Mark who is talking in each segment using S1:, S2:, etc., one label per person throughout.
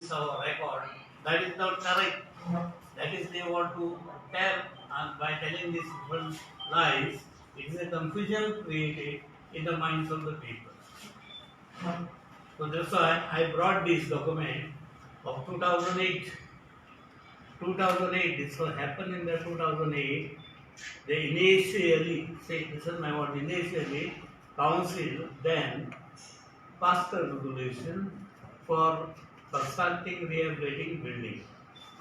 S1: is our record. That is not correct. That is they want to tell, and by telling these different lies, it is a confusion created in the minds of the people. So that's why I brought this document of 2008. 2008. This was happened in the 2008. They initially say, listen my word. Initially, council then passed a resolution for constructing rehabilitating building,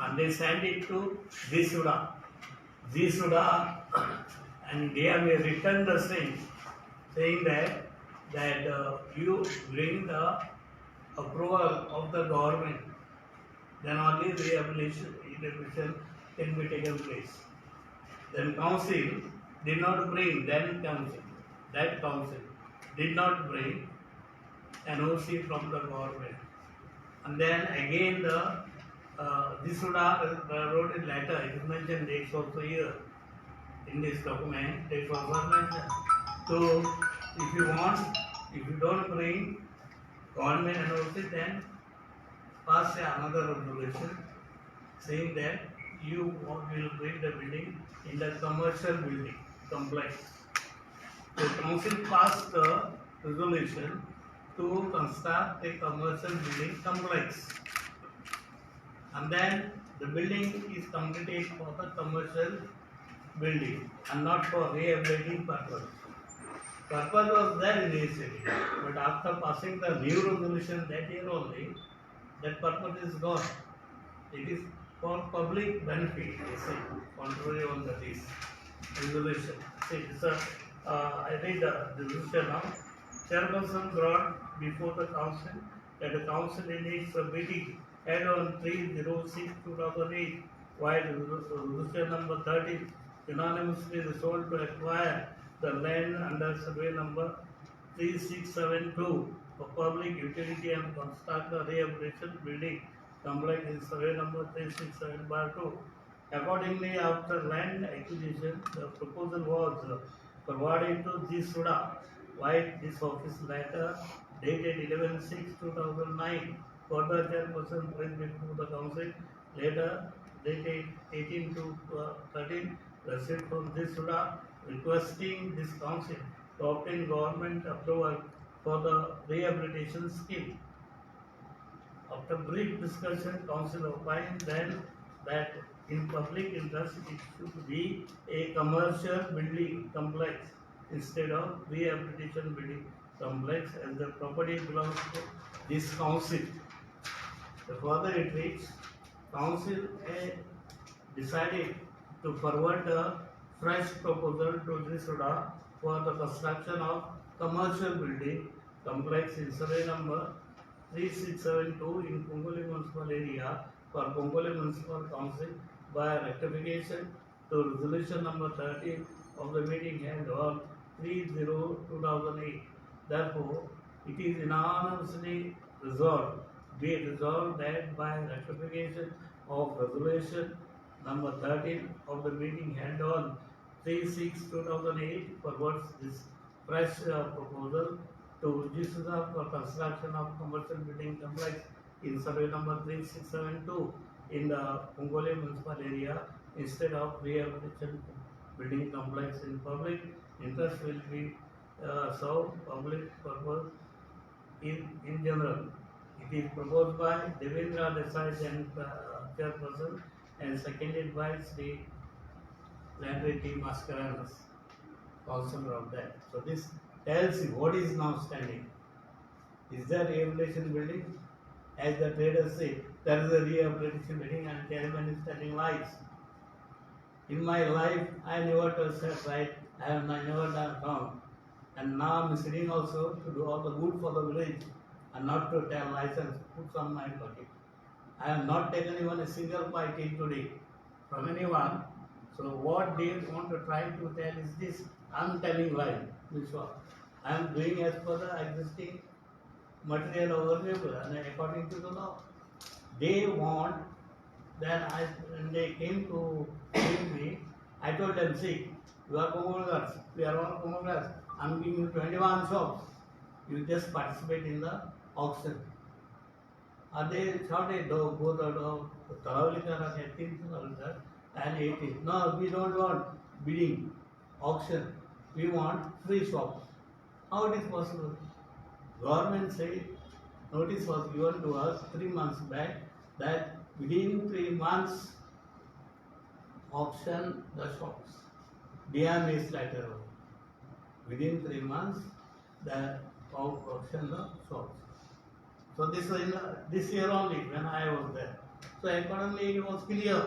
S1: and they sent it to Zisuda. Zisuda, and they have written the same, saying that you bring the approval of the government, then only rehabilitation can be taken place. Then council did not bring, that council did not bring NOC from the government. And then again this would have wrote a letter, it is mentioned dates also here in this document, dates also mentioned. So if you want, if you don't bring government NOC, then pass another resolution saying that you will bring the building in the commercial building complex. The council passed the resolution to construct a commercial building complex, and then the building is completed for the commercial building and not for rehabilitating purpose. Purpose was there initially, but after passing the new resolution that year only, that purpose is gone. It is for public benefit, they say, contrary on this resolution. See, this I read the resolution now. Chairperson brought before the council that the council in its meeting held on 3/06/2008, while resolution number 13 unanimously resolved to acquire the land under survey number 3672 for public utility and construct the rehabilitation building complex in survey number 367/2. Accordingly, after land acquisition, the proposal was forwarded to G. Suda, while this office letter dated 11/6/2009, further chairperson placed before the council, later dated 18/2/13, received from G. Suda requesting this council to obtain government approval for the rehabilitation scheme. After brief discussion, council opined then that in public interest it should be a commercial building complex instead of rehabilitation building complex, as the property belongs to this council. The further it reads, council decided to forward a fresh proposal to Trisuda for the construction of commercial building complex in survey number 3672 in Pongoli municipal area for Pongoli Municipal Council by rectification to resolution number 13 of the meeting held on 3/0/2008. Therefore, it is unanimously resolved, be it resolved that by rectification of resolution number 13 of the meeting held on 3/6/2008 forwards this fresh proposal to Jisuda for construction of commercial building complex in survey number 3672 in the Pongoli municipal area instead of rehabilitation building complex in public interest will be served public purpose in general. It is proposed by Devendra Desai and chairperson and seconded by Sri Landry T. Mascarenas, councillor of that. So this tells you what is now standing. Is there rehabilitation building? As the traders say, there is a rehabilitation building and chairman is telling lies. In my life, I never to said right, I have never done wrong. And now I am sitting also to do all the good for the village and not to tell license, put on my pocket. I have not taken even a single bite till today from anyone. So what they want to try to tell is this, I am telling lie, Vishwa. I am doing as per the existing material available and according to the law. They want, when they came to meet me, I told them, see, you are promoters, we are all promoters, I am giving you 21 shops. You just participate in the auction. they shorted both of Taravlikar and 18th Taravlikar and 18th. No, we don't want bidding, auction. We want free shops. How it is possible? Government said notice was given to us 3 months back that within 3 months auction the shops. DM is later on. Within 3 months the auction the shops. So this was in this year only when I was there. So accordingly it was clear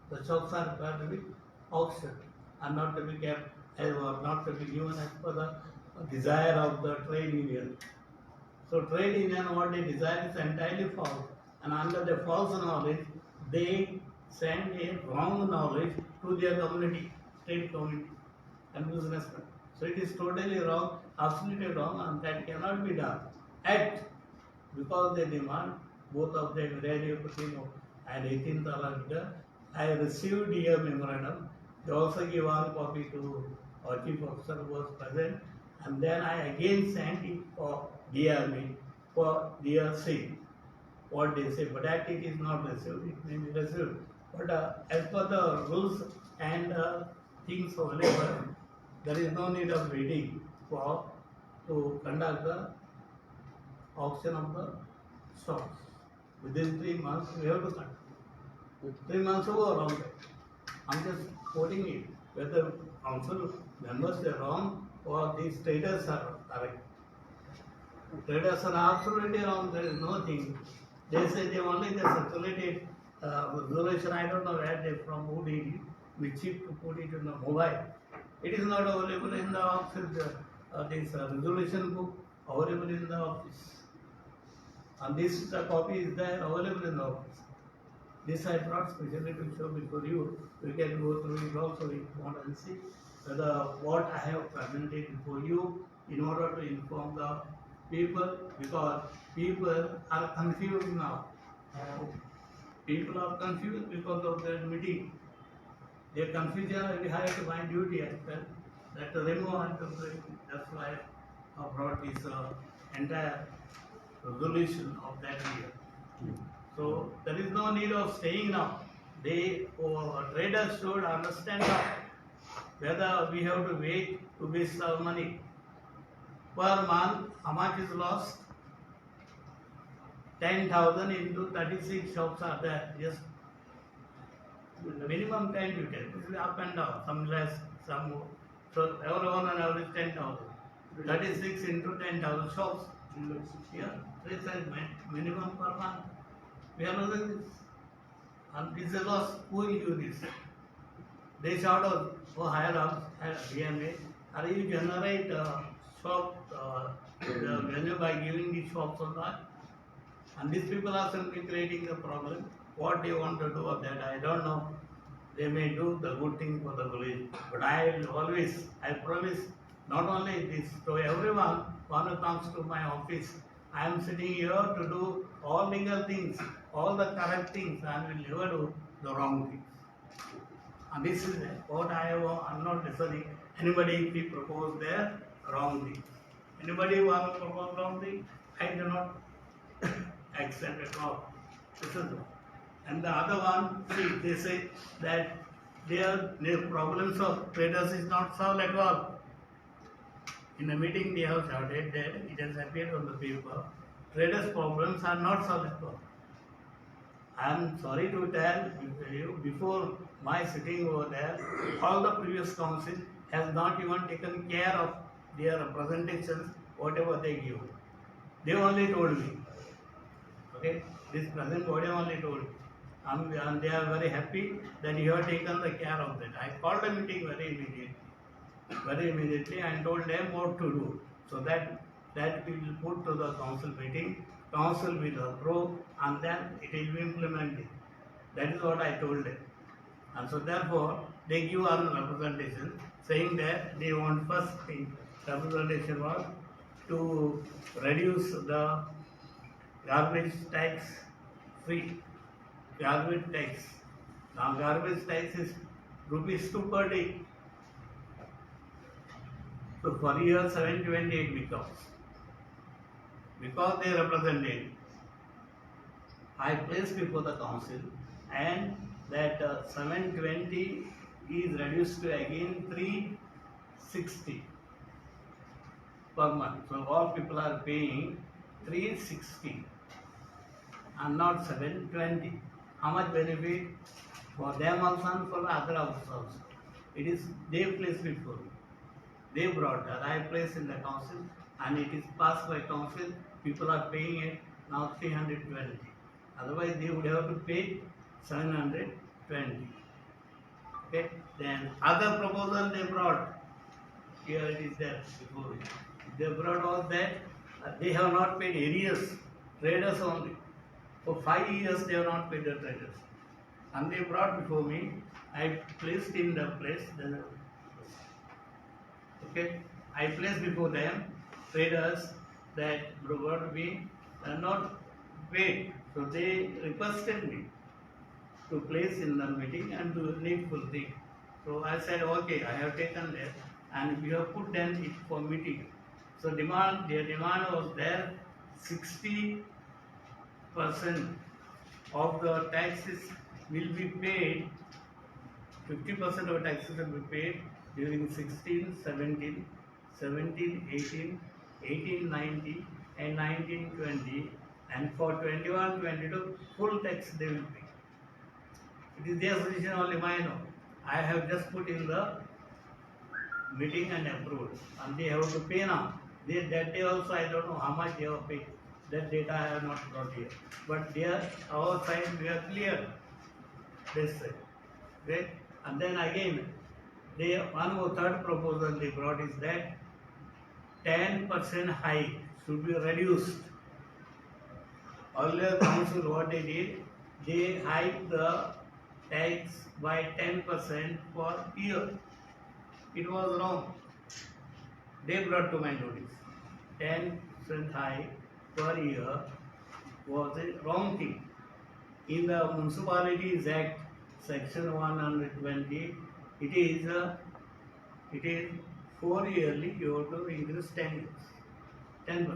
S1: the shops are required to be auctioned and not to be kept or not to be given as per the desire of the trade union. So trade union what they desire is entirely false, and under the false knowledge they send a wrong knowledge to their community, state community and businessmen. So it is totally wrong, absolutely wrong, and that cannot be done. At because they demand both of them, Radio Kutimo and 18th Taravlikar, I received a memorandum. They also give one copy to our chief officer who was present, and then I again sent it for DRB for DRC. What they say, but that it is not received, it may be received. But as per the rules and things available, there is no need of waiting for to conduct the auction of the stocks. Within 3 months, we have to conduct. 3 months over wrong. I'm just quoting it. Whether council members are wrong or these traders are correct. Traders are absolutely wrong. There is no thing. They say they circulated resolution. I don't know where they from who did it. We cheap to put it in the mobile. It is not available in the office. This resolution book available in the office. And this copy is there available in the office. This I brought specially to show before you. We can go through it also if you want and see whether what I have presented before you in order to inform the people, because people are confused now. People are confused because of their meeting. Their confusion will be higher to my duty as well. That to remove and to bring. That's why I brought this entire resolution of that year. So there is no need of staying now. They traders should understand now whether we have to wait to waste our money. Per month, how much is lost? 10,000 into 36 shops are there. Just minimum 10 to 10. It will be up and down. Some less, some more. So everyone on average 10,000. 36 into 10,000 shops. Yeah, this is minimum per month. We are losing this. And this is a loss. Who will do this? They shout out, oh, higher up, higher DMA. Are you generate shop revenue by giving these shops or not? And these people are simply creating the problem. What they want to do of that, I don't know. They may do the good thing for the village. But I promise, not only this, to everyone who comes to my office, I am sitting here to do all legal things, all the correct things, and will never do the wrong things. And this is what I am not listening. Anybody if he propose their wrong thing. Anybody who want to propose wrong thing, I do not accept at all. This is one. And the other one, see, they say that their problems of traders is not solved at all. In a meeting they have shouted that it has appeared on the paper, traders' problems are not solved at all. I am sorry to tell you, before my sitting over there, all the previous council has not even taken care of their representations, whatever they give. They only told me. Okay, this present body only told me. And they are very happy that you have taken the care of that. I called a meeting very immediately and told them what to do. So that we will put to the council meeting, council will approve, and then it will be implemented. That is what I told them. And so therefore, they give our representation, saying that they want first thing, representation was to reduce the garbage tax free. Garbage tax. Now garbage tax is ₹2 per day. So for year 728 becomes. Because they represented I placed before the council, and that 720 is reduced to again 360 per month. So all people are paying 360 and not 720. How much benefit for them also and for other also? It is they placed before. They brought that. I placed in the council and it is passed by council. People are paying it now 320. Otherwise they would have to pay 720. Okay. Then other proposal they brought. Here it is there before it. They brought all that. They have not paid arrears. Traders only. For 5 years they have not paid the traders. And they brought before me. I placed in the place. Okay, I placed before them traders that brought me not paid. So they requested me to place in the meeting and do needful thing. So I said, okay, I have taken that and we have put them it for meeting. So their demand was there 60% of the taxes will be paid, 50% of taxes will be paid during 16, 17, 17, 18, 18, 19 and 19, 20, and for 21, 22 full tax they will pay. It is their suggestion only, mine no. I have just put in the meeting and approved, and they have to pay now. That day also I don't know how much they have paid. That data I have not brought here. But there, our side we are clear. This side. Okay? And then again, one more third proposal they brought is that 10% hike should be reduced. Earlier council what they did, they hiked the tax by 10% per year. It was wrong. They brought to my notice. 10% hike per year was a wrong thing. In the Municipalities Act, Section 120, it is 4 yearly. You have to increase 10 years, 10%.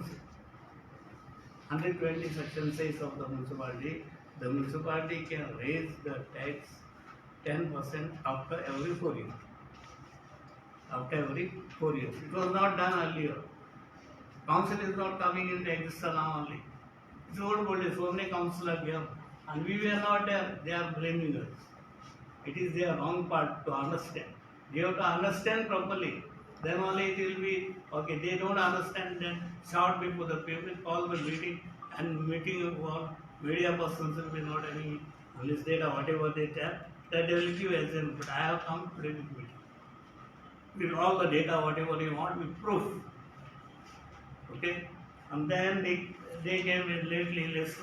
S1: 120 section says of the municipality can raise the tax 10% after every 4 years. After every 4 years, it was not done earlier. Council is not coming into existence now only. It's old body. So many councillors here, and we were not there. They are blaming us. It is their wrong part to understand. They have to understand properly. Then only it will be okay. They don't understand, then shout before the people, call the meeting, and meeting for media persons will be not any list data, whatever they tell, that they will give example. But I have come today with meeting. With all the data, whatever you want, with proof. Okay? And then they gave a lately list.